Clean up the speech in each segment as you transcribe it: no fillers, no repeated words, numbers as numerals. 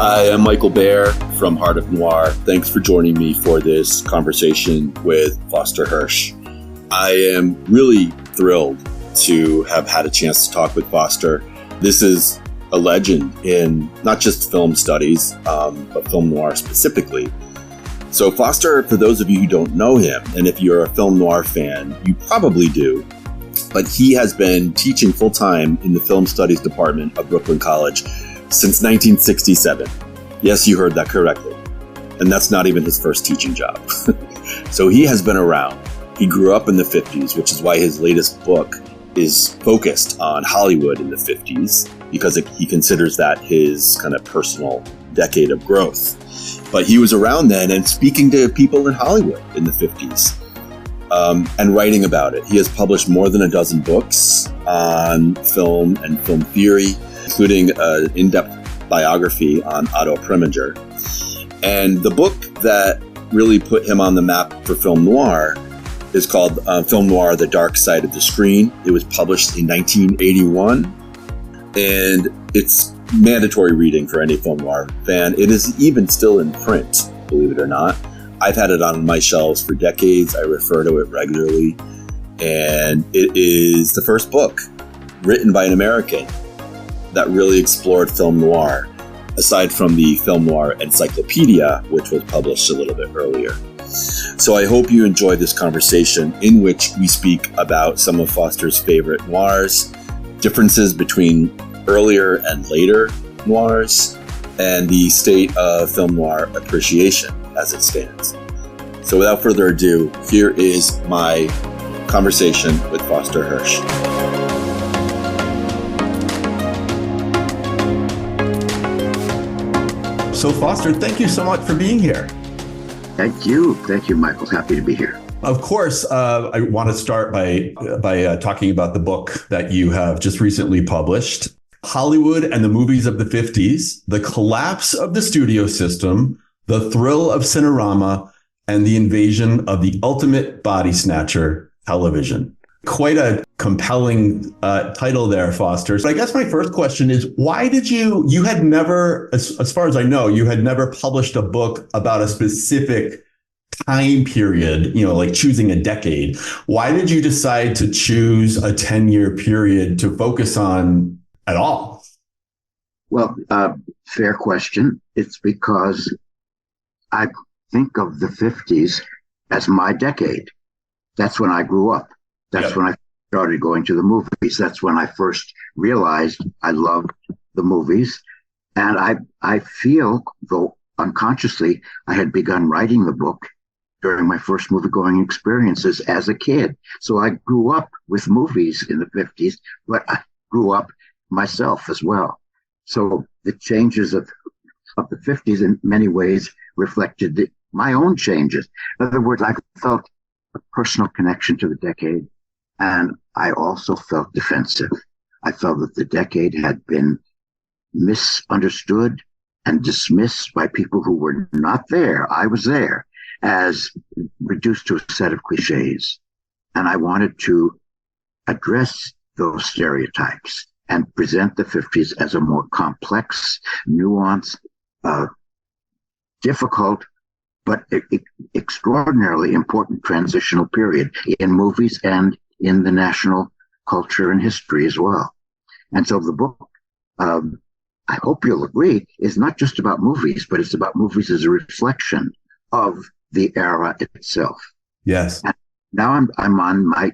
Hi, I'm Michael Baer from Heart of Noir. Thanks for joining me for this conversation with Foster Hirsch. I am really thrilled to have had a chance to talk with Foster. This is a legend in not just film studies, but film noir specifically. So Foster, for those of you who don't know him, and if you're a film noir fan, you probably do, but he has been teaching full-time in the film studies department of Brooklyn College since 1967. Yes, you heard that correctly. And that's not even his first teaching job. So he has been around. He grew up in the 50s, which is why his latest book is focused on Hollywood in the 50s, because he considers that his kind of personal decade of growth. But he was around then and speaking to people in Hollywood in the 50s and writing about it. He has published more than a dozen books on film and film theory, including an in-depth biography on Otto Preminger. And the book that really put him on the map for film noir is called Film Noir, The Dark Side of the Screen. It was published in 1981, and it's mandatory reading for any film noir fan. It is even still in print, believe it or not. I've had it on my shelves for decades. I refer to it regularly. And it is the first book written by an American that really explored film noir, aside from the Film Noir Encyclopedia, which was published a little bit earlier. So I hope you enjoy this conversation in which we speak about some of Foster's favorite noirs, differences between earlier and later noirs, and the state of film noir appreciation as it stands. So without further ado, here is my conversation with Foster Hirsch. So Foster, thank you so much for being here. Thank you. Thank you, Michael. Happy to be here. Of course, I want to start by talking about the book that you have just recently published, Hollywood and the Movies of the 50s, The Collapse of the Studio System, The Thrill of Cinerama, and the Invasion of the Ultimate Body Snatcher, Television. Quite a compelling title there, Foster. But I guess my first question is, why did you had never, as far as I know, you had never published a book about a specific time period, like choosing a decade. Why did you decide to choose a 10-year period to focus on at all? Well, fair question. It's because I think of the 50s as my decade. That's when I grew up. That's when I started going to the movies. That's when I first realized I loved the movies. And I feel, though unconsciously, I had begun writing the book during my first movie-going experiences as a kid. So I grew up with movies in the 50s, but I grew up myself as well. So the changes of the 50s in many ways reflected my own changes. In other words, I felt a personal connection to the decade. And I also felt defensive. I felt that the decade had been misunderstood and dismissed by people who were not there. I was there, as reduced to a set of cliches. And I wanted to address those stereotypes and present the 50s as a more complex, nuanced, difficult, but extraordinarily important transitional period in movies and in the national culture and history as well. And so the book, I hope you'll agree, is not just about movies, but it's about movies as a reflection of the era itself. Yes. And now I'm on my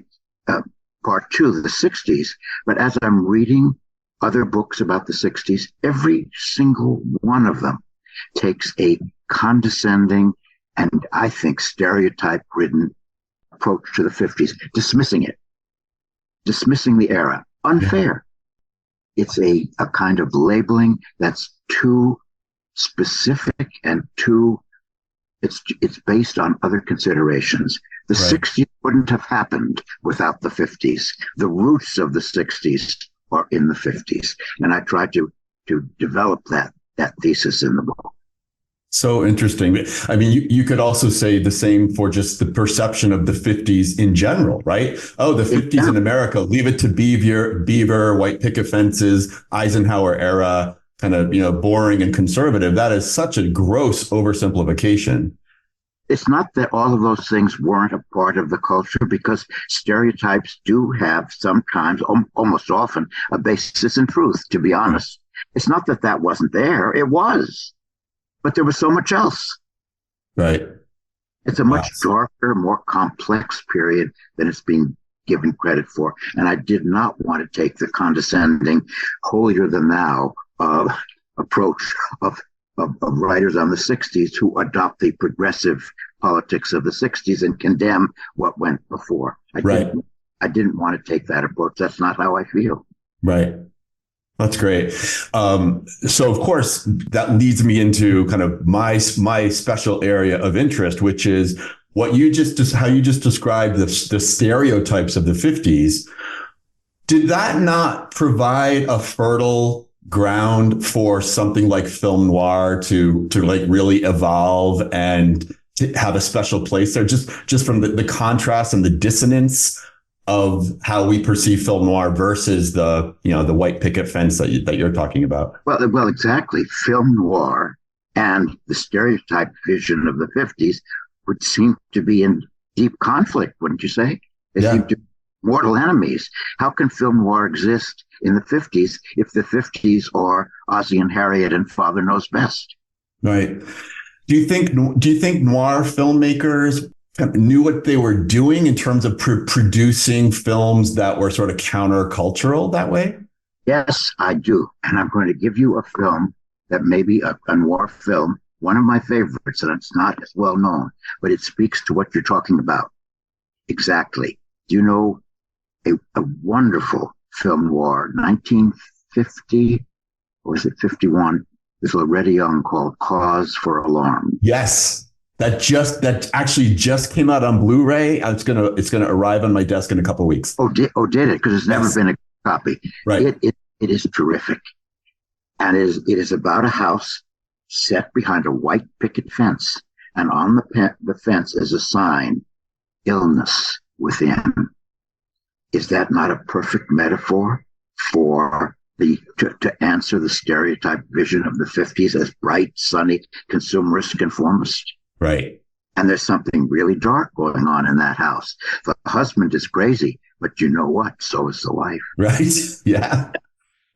part two, the 60s. But as I'm reading other books about the 60s, every single one of them takes a condescending and I think stereotype-ridden approach to the 50s, dismissing it, dismissing the era. Unfair. It's a kind of labeling that's too specific and it's based on other considerations. The 60s wouldn't have happened without the 50s. The roots of the 60s are in the 50s. And I tried to develop that thesis in the book. So interesting. I mean, you could also say the same for just the perception of the 50s in general, right? Oh, the 50s in America, leave it to Beaver, white picket fences, Eisenhower era. kind of, boring and conservative. That is such a gross oversimplification. It's not that all of those things weren't a part of the culture, because stereotypes do have sometimes, almost often, a basis in truth, to be honest. It's not that that wasn't there. It was. But there was so much else. Right. It's a much darker, more complex period than it's being given credit for. And I did not want to take the condescending, holier than thou approach of writers on the 60s who adopt the progressive politics of the 60s and condemn what went before. I didn't want to take that approach. That's not how I feel. Right. That's great. So, of course, that leads me into kind of my special area of interest, which is how you just described the stereotypes of the 50s. Did that not provide a fertile ground for something like film noir to like really evolve and to have a special place there, just from the contrast and the dissonance of how we perceive film noir versus the white picket fence that you're talking about? Well, exactly. Film noir and the stereotype vision of the 50s would seem to be in deep conflict, wouldn't you say? They seem to be mortal enemies. How can film noir exist in the 50s if the 50s are Ozzie and Harriet and Father Knows Best? Right. Do you think noir filmmakers knew what they were doing in terms of producing films that were sort of countercultural that way? Yes, I do. And I'm going to give you a film that may be a noir film, one of my favorites, and it's not as well known, but it speaks to what you're talking about. Exactly. Do you know a wonderful film noir, 1950, or was it 51, with Loretta Young, called Cause for Alarm? Yes. That actually just came out on Blu-ray. It's gonna arrive on my desk in a couple of weeks. Did it? Because it's never been a copy. Right. It is terrific, and it is about a house set behind a white picket fence, and on the fence is a sign, "Illness Within." Is that not a perfect metaphor for to answer the stereotype vision of the 50s as bright, sunny, consumerist, conformist? Right. And there's something really dark going on in that house. The husband is crazy, but you know what? So is the wife. Right. Yeah.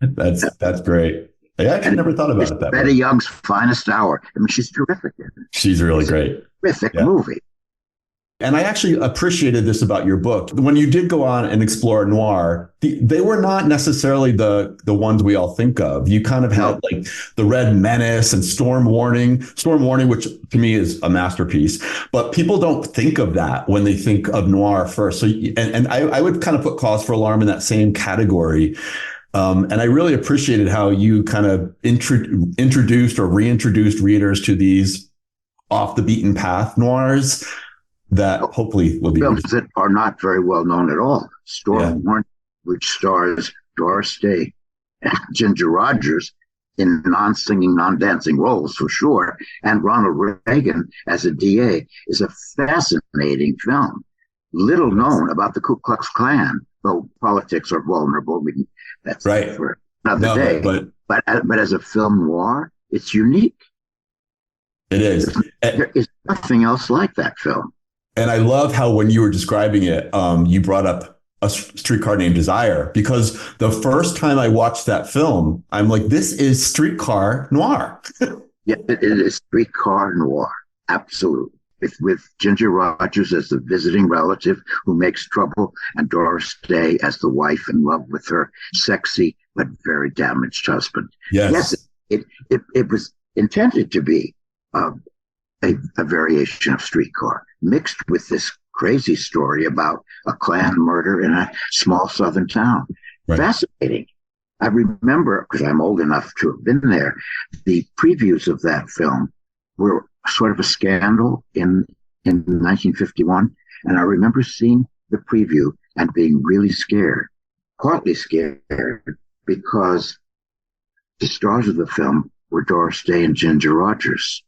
That's great. I actually never thought about it that way. Betty Young's finest hour. I mean, she's terrific. She's really great. Terrific movie. And I actually appreciated this about your book. When you did go on and explore noir, they were not necessarily the ones we all think of. You kind of had like The Red Menace and Storm Warning, which to me is a masterpiece. But people don't think of that when they think of noir first. So, and I would kind of put Cause for Alarm in that same category. And I really appreciated how you kind of introduced or reintroduced readers to these off the beaten path noirs that hopefully will be films that are not very well known at all. Storm Warning, which stars Doris Day and Ginger Rogers in non-singing, non-dancing roles for sure, and Ronald Reagan as a DA, is a fascinating film. Little known about the Ku Klux Klan, though politics are vulnerable. That's right for another day. But as a film noir, it's unique. It is. There is nothing else like that film. And I love how when you were describing it, you brought up A Streetcar Named Desire, because the first time I watched that film, I'm like, this is streetcar noir. Yeah, it is streetcar noir. Absolutely. With Ginger Rogers as the visiting relative who makes trouble, and Doris Day as the wife in love with her sexy but very damaged husband. Yes, it was intended to be a variation of Streetcar, mixed with this crazy story about a Klan murder in a small southern town. Right. Fascinating. I remember, because I'm old enough to have been there, the previews of that film were sort of a scandal in 1951. And I remember seeing the preview and being really scared, partly scared because the stars of the film were Doris Day and Ginger Rogers.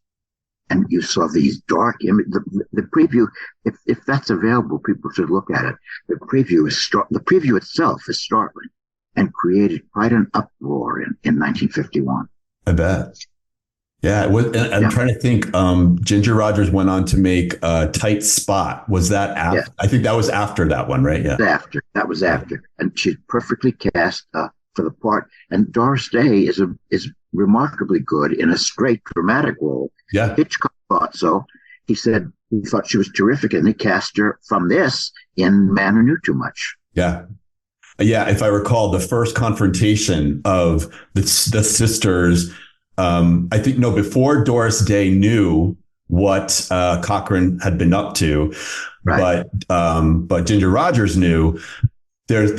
And you saw these dark images. The preview, if that's available, people should look at it. The preview itself is startling and created quite an uproar in 1951. I bet. Yeah, I'm trying to think. Ginger Rogers went on to make Tight Spot. Was that after? Yeah, I think that was after that one, right? Yeah. that was after, and she's perfectly cast for the part. And Doris Day is remarkably good in a straight dramatic role. Yeah. Hitchcock thought so. He said he thought she was terrific, and he cast her from this in Man Who Knew Too Much. Yeah. Yeah. If I recall, the first confrontation of the sisters, I think, no, before Doris Day knew what Cochran had been up to, Right. but Ginger Rogers knew. There's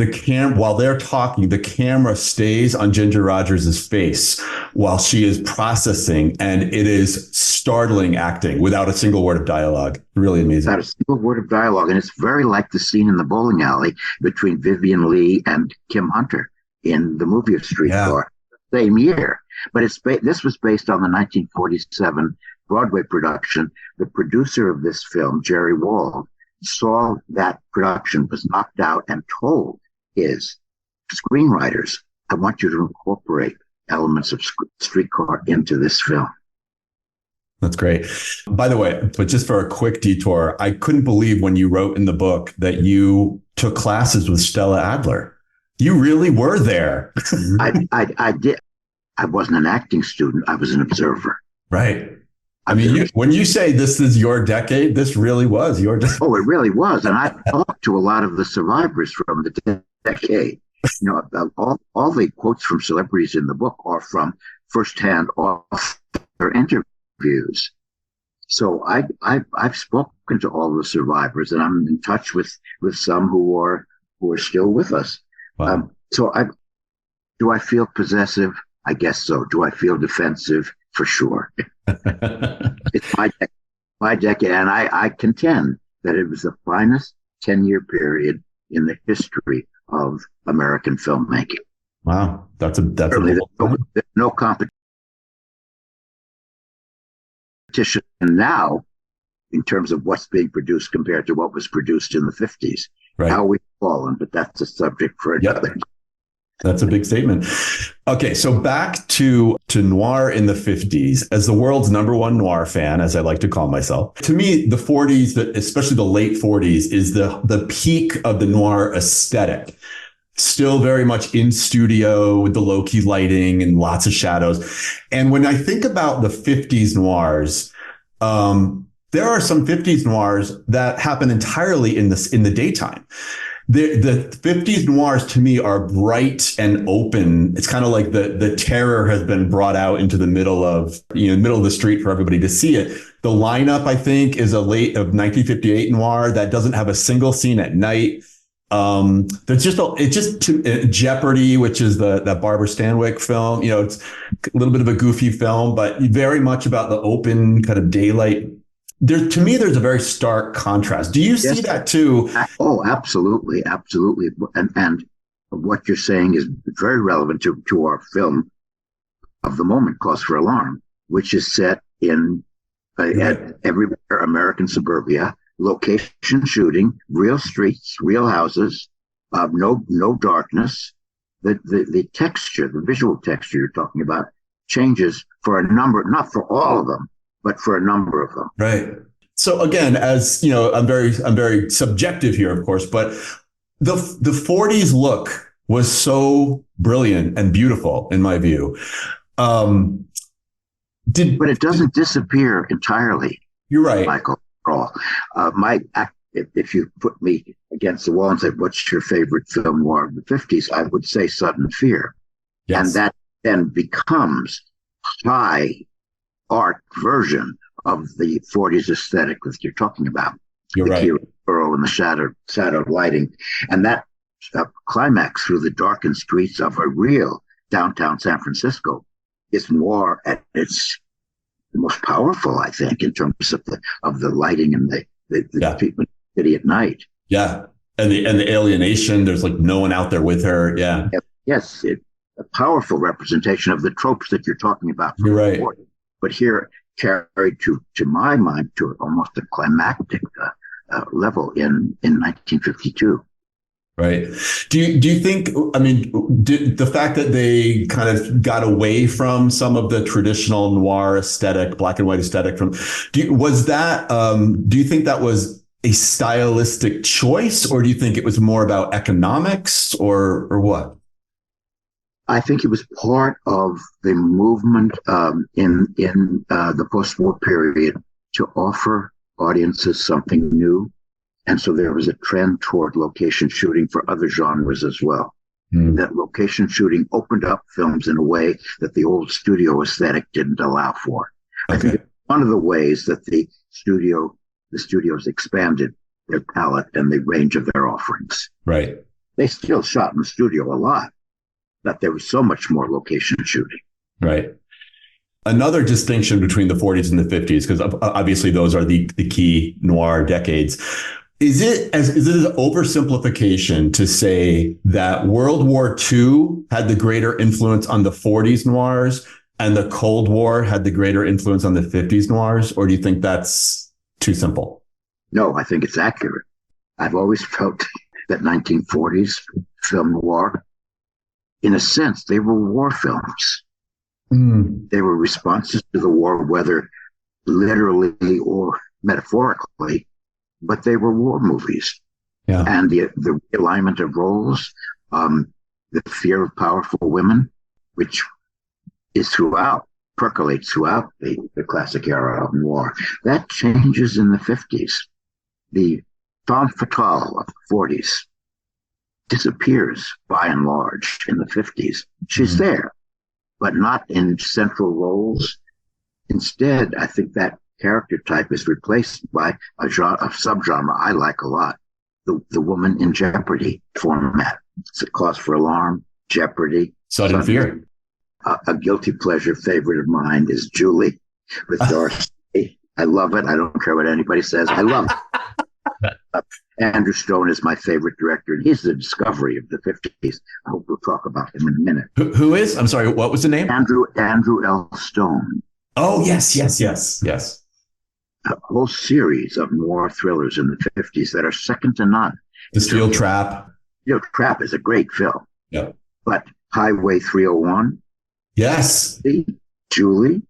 while they're talking, the camera stays on Ginger Rogers' face while she is processing, and it is startling acting without a single word of dialogue. Really amazing. Without a single word of dialogue, and it's very like the scene in the bowling alley between Vivian Leigh and Kim Hunter in the movie of Streetcar, same year. But this was based on the 1947 Broadway production. The producer of this film, Jerry Wald, saw that production was knocked out and told his screenwriters, I want you to incorporate elements of Streetcar into this film. That's great. By the way, but just for a quick detour, I couldn't believe when you wrote in the book that you took classes with Stella Adler. You really were there. I did. I wasn't an acting student. I was an observer. Right. I mean, when you say this is your decade, this really was your decade. Oh, it really was. And I talked to a lot of the survivors from the decade. You know, all the quotes from celebrities in the book are from firsthand off their interviews. So I've spoken to all the survivors, and I'm in touch with some who are still with us. Wow. Do I feel possessive? I guess so. Do I feel defensive? For sure. It's my decade, and I contend that it was the finest 10-year period in the history of American filmmaking. Wow, that's there's no competition now in terms of what's being produced compared to what was produced in the 50s. Right. How we've fallen, but that's a subject for another. Yep. That's a big statement. Okay, so back to noir in the 50s. As the world's number one noir fan, as I like to call myself, to me, the 40s, especially the late 40s, is the peak of the noir aesthetic. Still very much in studio with the low-key lighting and lots of shadows. And when I think about the 50s noirs, there are some 50s noirs that happen entirely in the daytime. The 50s noirs to me are bright and open. It's kind of like the terror has been brought out into the middle of the street for everybody to see it. The lineup, I think, is a late of 1958 noir that doesn't have a single scene at night. There's Jeopardy, which is that Barbara Stanwyck film. You know, it's a little bit of a goofy film, but very much about the open kind of daylight. To me, there's a very stark contrast. Do you see that too? Oh, absolutely. Absolutely. And what you're saying is very relevant to our film of the moment, Cause for Alarm, which is set in everywhere American suburbia, location shooting, real streets, real houses, no darkness. The texture, the visual texture you're talking about changes for a number, not for all of them, but for a number of them. Right. So again, as you know, I'm very subjective here, of course, but the 40s look was so brilliant and beautiful in my view. But it doesn't disappear entirely. You're right, Michael. If you put me against the wall and said, "What's your favorite film noir of the '50s?" I would say Sudden Fear, and that then becomes high art version of the 40s aesthetic that you're talking about. You're right. The hero and the shadowed lighting, and that climax through the darkened streets of a real downtown San Francisco is noir at its most powerful, I think, in terms of the lighting and the treatment of the city at night. Yeah, and the alienation. There's like no one out there with her. Yeah. Yes, a powerful representation of the tropes that you're talking about. You're right. But here, carried to my mind to almost a climactic level in 1952. Right. Do you think, I mean, did the fact that they kind of got away from some of the traditional noir aesthetic, black and white aesthetic do you think that was a stylistic choice, or do you think it was more about economics, or what? I think it was part of the movement in the post-war period to offer audiences something new. And so there was a trend toward location shooting for other genres as well. Mm. That location shooting opened up films in a way that the old studio aesthetic didn't allow for. Okay. I think it's one of the ways that the studios expanded their palette and the range of their offerings. Right. They still shot in the studio a lot, but there was so much more location shooting. Right. Another distinction between the 40s and the 50s, because obviously those are the key noir decades. Is it an oversimplification to say that World War II had the greater influence on the 40s noirs and the Cold War had the greater influence on the 50s noirs? Or do you think that's too simple? No, I think it's accurate. I've always felt that 1940s film noir, in a sense, they were war films. Mm. They were responses to the war, whether literally or metaphorically, but they were war movies. Yeah. And the realignment of roles, the fear of powerful women, which is percolates throughout the classic era of noir. That changes in the 50s. The femme fatale of the 40s disappears by and large in the 50s. She's there, but not in central roles. Instead, I think that character type is replaced by a subgenre I like a lot, the woman in jeopardy format. It's a cause for alarm, jeopardy. Sudden fear. A guilty pleasure favorite of mine is Julie with Darcy. I love it. I don't care what anybody says. I love it. Andrew Stone is my favorite director, and he's the discovery of the 50s. I hope we'll talk about him in a minute. Who is? I'm sorry, what was the name? Andrew L. Stone. Oh, yes. A whole series of noir thrillers in the 50s that are second to none. The Steel Trap. Steel Trap is a great film. Yeah. But Highway 301. Yes. Julie.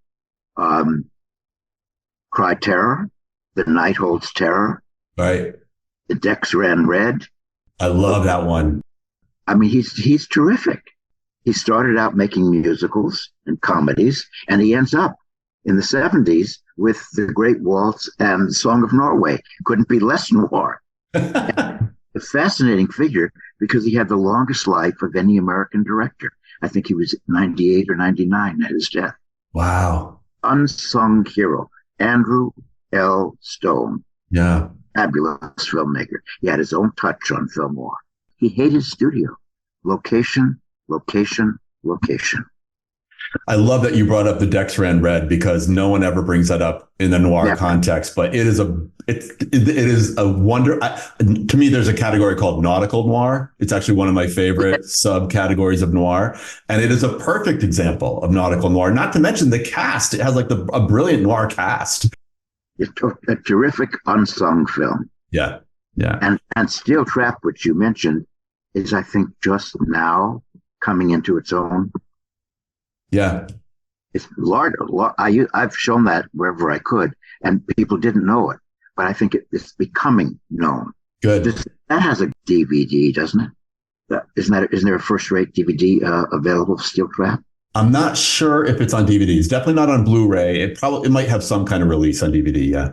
Cry Terror. The Night Holds Terror. Right. The Decks Ran Red. I love that one. I mean, he's terrific. He started out making musicals and comedies, and he ends up in the 70s with The Great Waltz and The Song of Norway. Couldn't be less noir. A fascinating figure because he had the longest life of any American director. I think he was 98 or 99 at his death. Wow. Unsung hero, Andrew L. Stone. Yeah. Fabulous filmmaker. He had his own touch on film noir. He hated studio. Location. I love that you brought up the Decks Ran Red because no one ever brings that up in the noir context, but it is a wonder. To me, there's a category called nautical noir. It's actually one of my favorite subcategories of noir. And it is a perfect example of nautical noir, not to mention the cast. It has like a brilliant noir cast. It's a terrific unsung film. Yeah. And Steel Trap, which you mentioned, is, I think, just now coming into its own. Yeah. It's large. I've shown that wherever I could, and people didn't know it. But I think it's becoming known. Good. That has a DVD, doesn't it? Isn't there a first-rate DVD available for Steel Trap? I'm not sure if it's on DVD. It's definitely not on Blu-ray. It might have some kind of release on DVD. Yeah.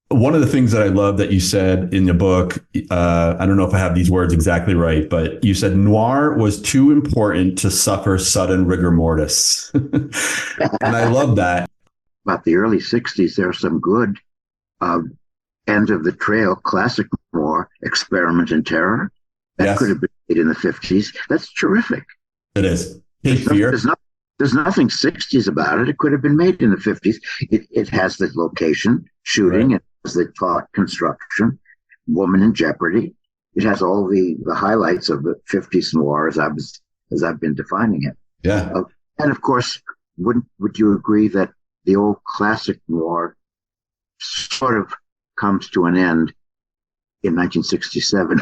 One of the things that I love that you said in the book, I don't know if I have these words exactly right, but you said noir was too important to suffer sudden rigor mortis. And I love that. About the early 60s, there's some good end of the trail classic noir, Experiment in Terror. That could have been made in the 50s. That's terrific. It is. There's nothing 60s about it. It could have been made in the 50s. It has the location, shooting, right. It has the taut construction, woman in jeopardy. It has all the highlights of the 50s noir as I've been defining it. Yeah. And of course, would you agree that the old classic noir sort of comes to an end in 1967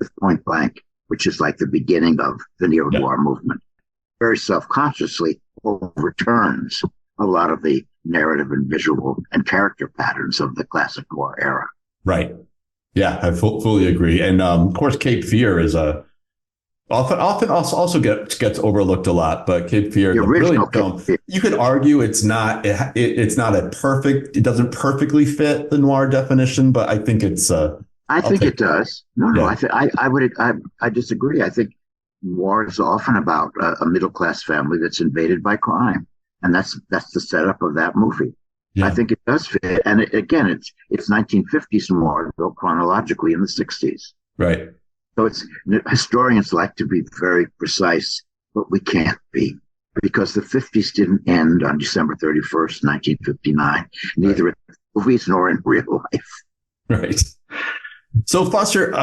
with Point Blank, which is like the beginning of the neo-noir movement, very self-consciously overturns a lot of the narrative and visual and character patterns of the classic noir era. Right. Yeah, I fully agree. And of course, Cape Fear is often also gets overlooked a lot, but Cape Fear, the brilliant film. You could argue it's not it doesn't perfectly fit the noir definition, but I think it's I think it does. No, I disagree. I think noir is often about a middle class family that's invaded by crime, and that's the setup of that movie. Yeah. I think it does fit, and it's 1950s noir, though chronologically in the 60s. Right. So historians like to be very precise, but we can't be, because the 50s didn't end on December 31st, 1959, neither in movies nor in real life. Right. So Foster,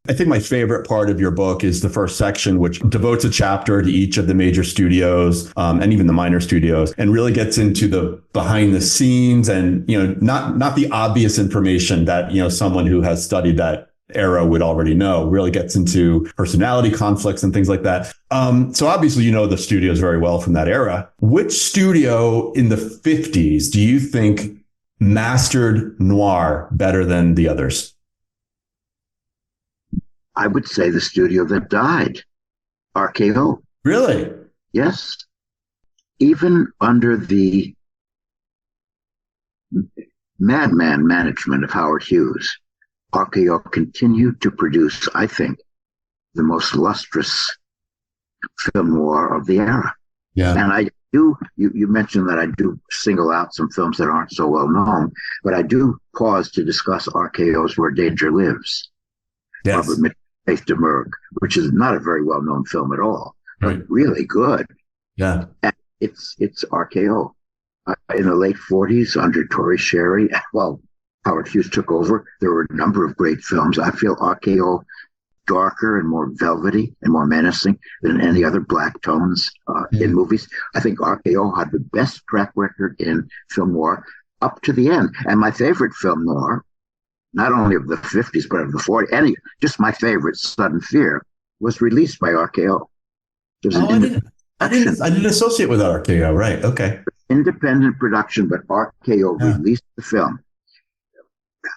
I think my favorite part of your book is the first section, which devotes a chapter to each of the major studios and even the minor studios, and really gets into the behind the scenes and, not the obvious information that, someone who has studied that era would already know. Really gets into personality conflicts and things like that. So obviously, the studios very well from that era. Which studio in the 50s do you think mastered noir better than the others? I would say the studio that died, RKO. Really? Yes. Even under the madman management of Howard Hughes, RKO continued to produce, I think, the most lustrous film noir of the era. Yeah. And you mentioned that I do single out some films that aren't so well known, but I do pause to discuss RKO's Where Danger Lives. Yes. Robert Faith Demergue, which is not a very well-known film at all, but really good. Yeah. And it's RKO. In the late 40s, under Tori Sherry, Howard Hughes took over. There were a number of great films. I feel RKO darker and more velvety and more menacing than any other black tones in movies. I think RKO had the best track record in film noir up to the end. And my favorite film noir, not only of the 50s, but of the 40s, just my favorite, Sudden Fear, was released by RKO. I didn't associate with RKO, right? Okay. Independent production, but RKO released the film.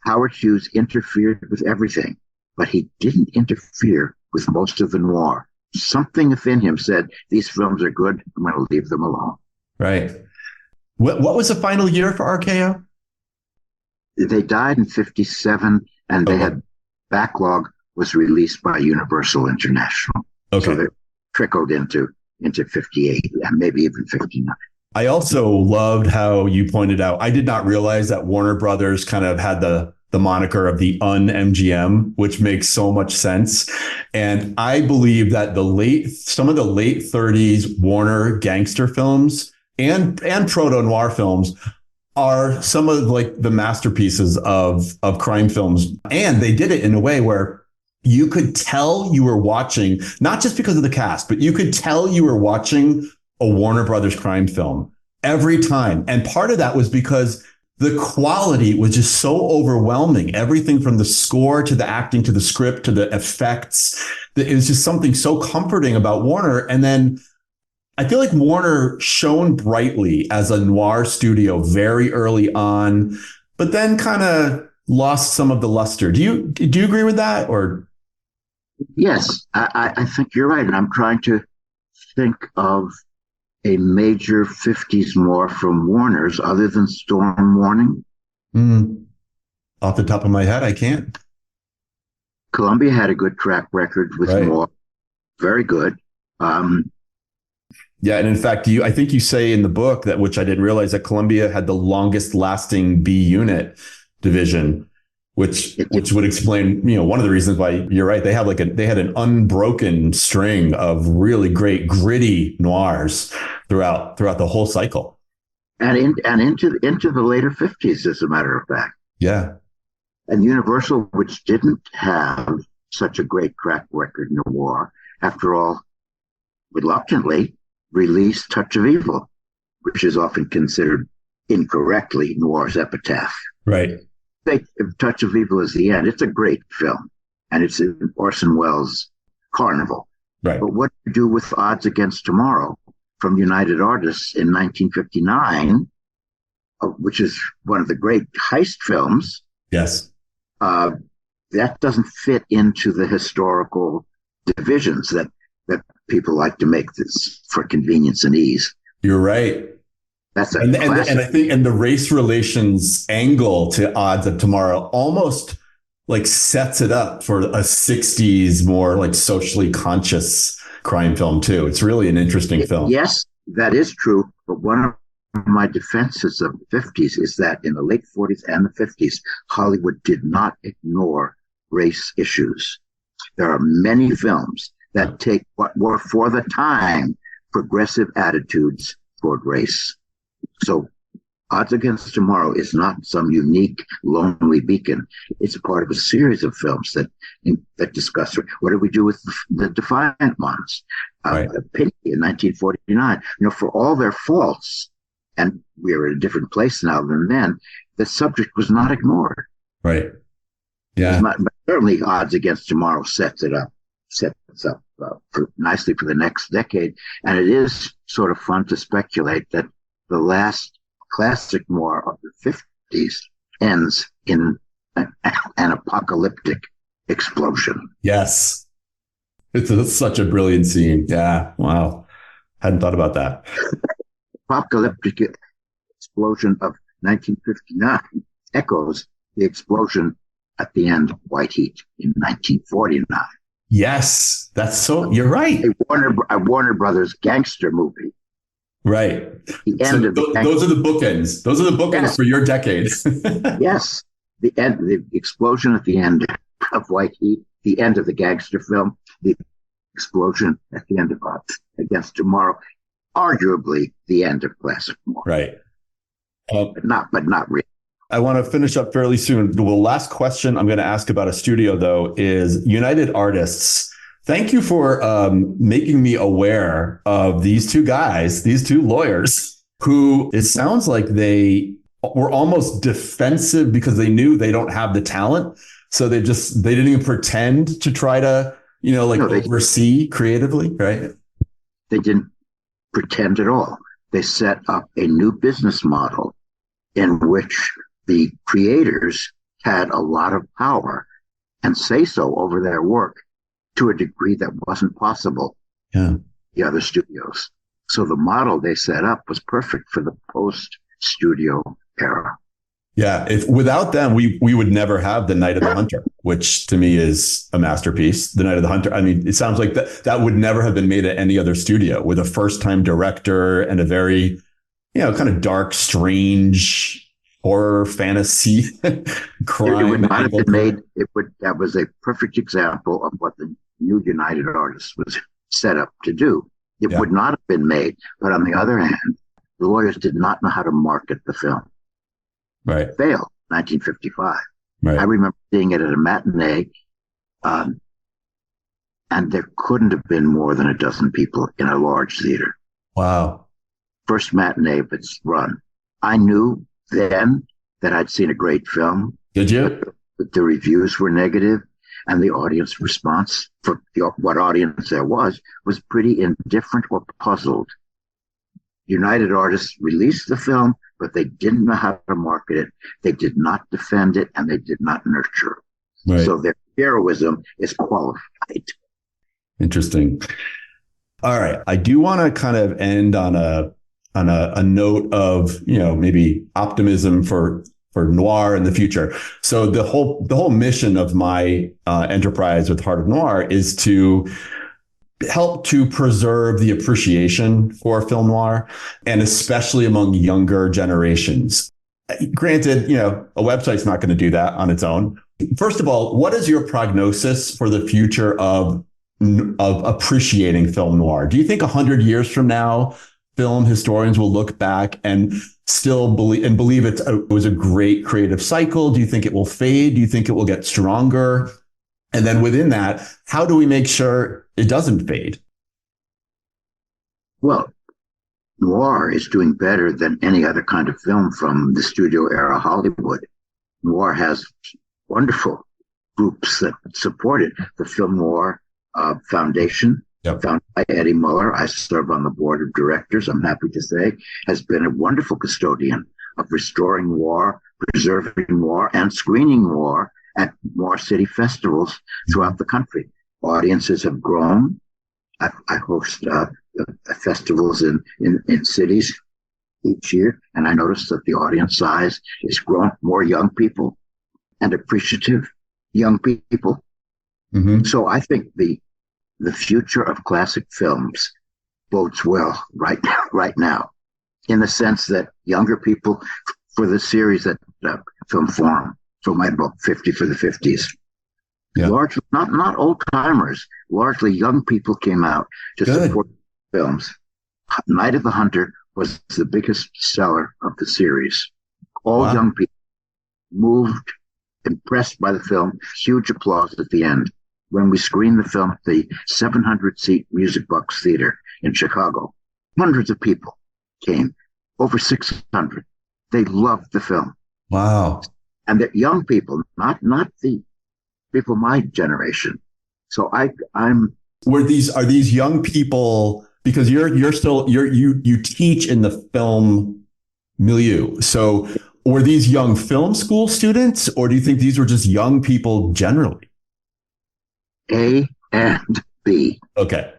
Howard Hughes interfered with everything, but he didn't interfere with most of the noir. Something within him said, these films are good, I'm going to leave them alone. Right. What was the final year for RKO? They died in 57, and they had backlog was released by Universal International. Okay. So they trickled into 58 and maybe even 59. I also loved how you pointed out, I did not realize that Warner Brothers kind of had the moniker of the un-MGM, which makes so much sense. And I believe that some of the late 30s Warner gangster films and proto-noir films are some of the masterpieces of crime films. And they did it in a way where you could tell you were watching, not just because of the cast, but you could tell you were watching a Warner Brothers crime film every time. And part of that was because the quality was just so overwhelming. Everything from the score to the acting to the script to the effects. It was just something so comforting about Warner. And then I feel like Warner shone brightly as a noir studio very early on, but then kind of lost some of the luster. Do you agree with that? Or yes, I think you're right. And I'm trying to think of a major 50s noir from Warner's other than Storm Warning. Off the top of my head, I can't. Columbia had a good track record with noir. Very good. Yeah, and in fact, I think you say in the book that, which I didn't realize, that Columbia had the longest lasting B unit division, which would explain, one of the reasons why you're right. They had an unbroken string of really great gritty noirs throughout the whole cycle, and into the later 50s, as a matter of fact. Yeah, and Universal, which didn't have such a great track record in noir, after all, reluctantly released Touch of Evil, which is often considered incorrectly noir's epitaph. Right. Touch of Evil is the end. It's a great film. and it's in Orson Welles' Carnival. Right. But what do you do with Odds Against Tomorrow from United Artists in 1959, which is one of the great heist films? Yes. That doesn't fit into the historical divisions that people like to make this for convenience and ease. You're right. That's a and classic. I think the race relations angle to Odds of Tomorrow almost like sets it up for a 60s more like socially conscious crime film too. It's really an interesting film. Yes, that is true. But one of my defenses of the 50s is that in the late 40s and the 50s, Hollywood did not ignore race issues. There are many films that take what were for the time progressive attitudes toward race. So Odds Against Tomorrow is not some unique, lonely beacon. It's a part of a series of films that discuss what do we do with the Defiant Ones? Right. Pity in 1949. For all their faults, and we're in a different place now than then, the subject was not ignored. Right. Yeah. But certainly Odds Against Tomorrow sets up nicely for the next decade. And it is sort of fun to speculate that the last classic noir of the 50s ends in an apocalyptic explosion. Yes. It's such a brilliant scene. Yeah. Wow. Hadn't thought about that. Apocalyptic explosion of 1959 echoes the explosion at the end of White Heat in 1949. Yes. You're right. A Warner Brothers gangster movie. Right. Those are the bookends. Those are the bookends, yes, for your decade. Yes. The explosion at the end of White Heat, the end of the gangster film, the explosion at the end of Odds Against Tomorrow, arguably the end of classic noir. Right. But not really. I want to finish up fairly soon. The last question I'm going to ask about a studio, though, is United Artists. Thank you for making me aware of these two guys, these two lawyers, who it sounds like they were almost defensive because they knew they don't have the talent. So they didn't even pretend to try to, oversee creatively, right? They didn't pretend at all. They set up a new business model in which the creators had a lot of power and say so over their work to a degree that wasn't possible in the other studios. So the model they set up was perfect for the post-studio era. Yeah, without them, we would never have The Night of the Hunter, which to me is a masterpiece. The Night of the Hunter. I mean, it sounds like that would never have been made at any other studio, with a first-time director and a very, kind of dark, strange horror fantasy crime. It would not have been made. That was a perfect example of what the new United Artists was set up to do. It would not have been made. But on the other hand, the lawyers did not know how to market the film. Right. It failed, 1955. Right. I remember seeing it at a matinee, and there couldn't have been more than a dozen people in a large theater. Wow. First matinee of its run. I knew then that I'd seen a great film. Did you? But the reviews were negative, and the audience response, for what audience there was pretty indifferent or puzzled. United Artists released the film, but they didn't know how to market it. They did not defend it, and they did not nurture it. Right. So their heroism is qualified. Interesting. All right. I do want to kind of end on a note of, maybe optimism for noir in the future. So the whole mission of my enterprise with Heart of Noir is to help to preserve the appreciation for film noir, and especially among younger generations. Granted, a website's not going to do that on its own. First of all, what is your prognosis for the future of appreciating film noir? Do you think 100 years from now, film historians will look back and still believe it was a great creative cycle? Do you think it will fade? Do you think it will get stronger? And then within that, how do we make sure it doesn't fade? Well, noir is doing better than any other kind of film from the studio era Hollywood. Noir has wonderful groups that supported the Film Noir Foundation, founded by Eddie Muller. I serve on the board of directors, I'm happy to say, has been a wonderful custodian of restoring noir, preserving noir, and screening noir at Noir City festivals throughout the country. Audiences have grown. I host festivals in cities each year, and I noticed that the audience size is growing. More young people and appreciative young people. Mm-hmm. So I think the future of classic films bodes well right now, in the sense that younger people, for the series at Film Forum, for my book, 50 for the 50s, largely not old timers, largely young people came out to support films. Night of the Hunter was the biggest seller of the series. All young people moved, impressed by the film, huge applause at the end. When we screened the film at the 700-seat Music Box Theater in Chicago, hundreds of people came, over 600. They loved the film. Wow. And they're young people, not the people my generation. So I'm. Are these young people, because you teach in the film milieu. So were these young film school students, or do you think these were just young people generally? A and B. Okay.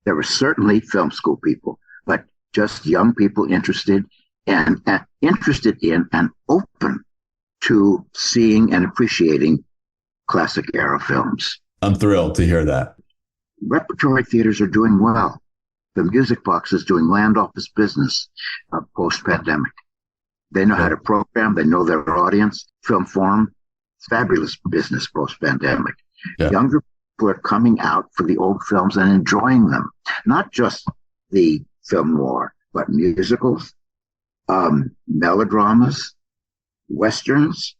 There were certainly film school people, but just young people interested in and open to seeing and appreciating classic era films. I'm thrilled to hear that. Repertory theaters are doing well. The Music Box is doing land office business post-pandemic. They know how to program. They know their audience. Film Forum, fabulous business post-pandemic. Younger people are coming out for the old films and enjoying them. Not just the film noir, but musicals, melodramas, westerns.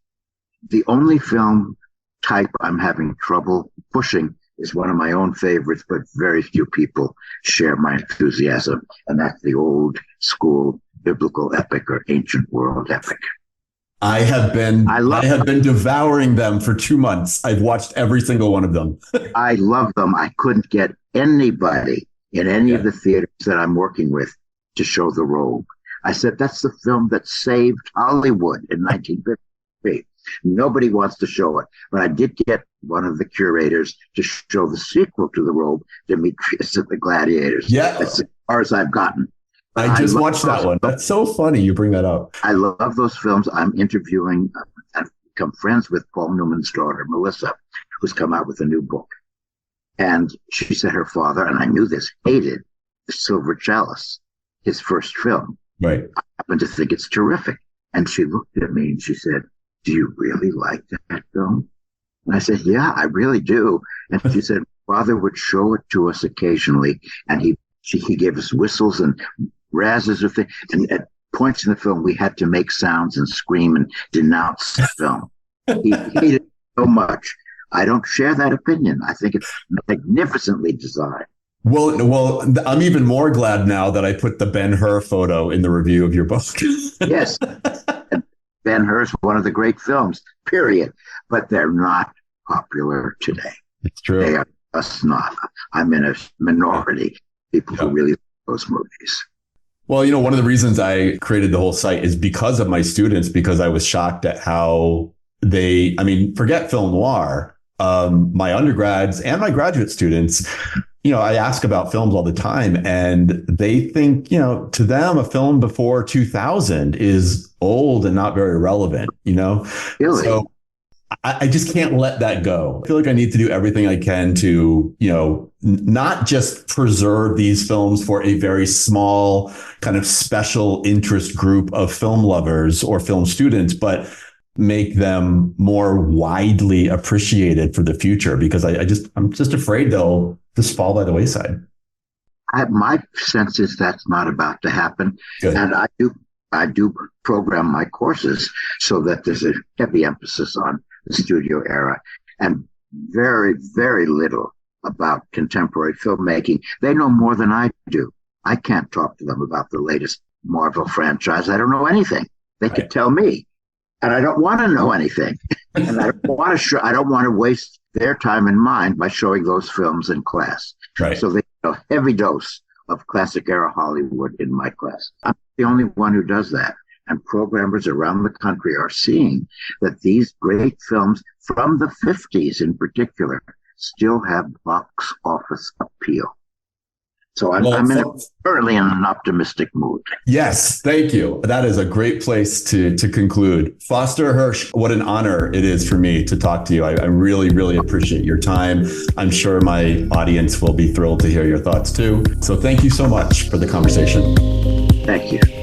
The only film type I'm having trouble pushing is one of my own favorites, but very few people share my enthusiasm, and that's the old school biblical epic or ancient world epic. I have been devouring them for 2 months. I've watched every single one of them. I love them. I couldn't get anybody in any of the theaters that I'm working with to show The Robe. I said, that's the film that saved Hollywood in 1953. Nobody wants to show it, but I did get one of the curators to show the sequel to The Robe, Demetrius and the Gladiators. Yeah. That's as far as I've gotten. I just watched that one. That's so funny you bring that up. I love those films. I'm interviewing, I've become friends with Paul Newman's daughter, Melissa, who's come out with a new book. And she said her father, and I knew this, hated The Silver Chalice, his first film. Right. I happen to think it's terrific. And she looked at me and she said, do you really like that film? And I said, yeah, I really do. And she said, father would show it to us occasionally, and he gave us whistles and razzes or things. And at points in the film, we had to make sounds and scream and denounce the film. He hated it so much. I don't share that opinion. I think it's magnificently designed. Well, I'm even more glad now that I put the Ben-Hur photo in the review of your book. Yes. Ben-Hur is one of the great films, period. But they're not popular today. It's true. They are just not. I'm in a minority people who really like those movies. Well, one of the reasons I created the whole site is because of my students, because I was shocked at how forget film noir. My undergrads and my graduate students, I ask about films all the time, and they think, to them, a film before 2000 is old and not very relevant, Really? So I just can't let that go. I feel like I need to do everything I can to, not just preserve these films for a very small kind of special interest group of film lovers or film students, but make them more widely appreciated for the future, because I'm just afraid they'll just fall by the wayside. My sense is that's not about to happen. Good. And I do program my courses so that there's a heavy emphasis on the studio era and very, very little about contemporary filmmaking. They know more than I do. I can't talk to them about the latest Marvel franchise. I don't know anything. They could tell me. and I don't want to know anything. And I don't want to waste their time and mine by showing those films in class. Right. So they have a heavy dose of classic era Hollywood in my class. I'm the only one who does that. And programmers around the country are seeing that these great films from the 50s in particular still have box office appeal. So I'm currently in an optimistic mood. Yes, thank you. That is a great place to conclude. Foster Hirsch, what an honor it is for me to talk to you. I really, really appreciate your time. I'm sure my audience will be thrilled to hear your thoughts too. So thank you so much for the conversation. Thank you.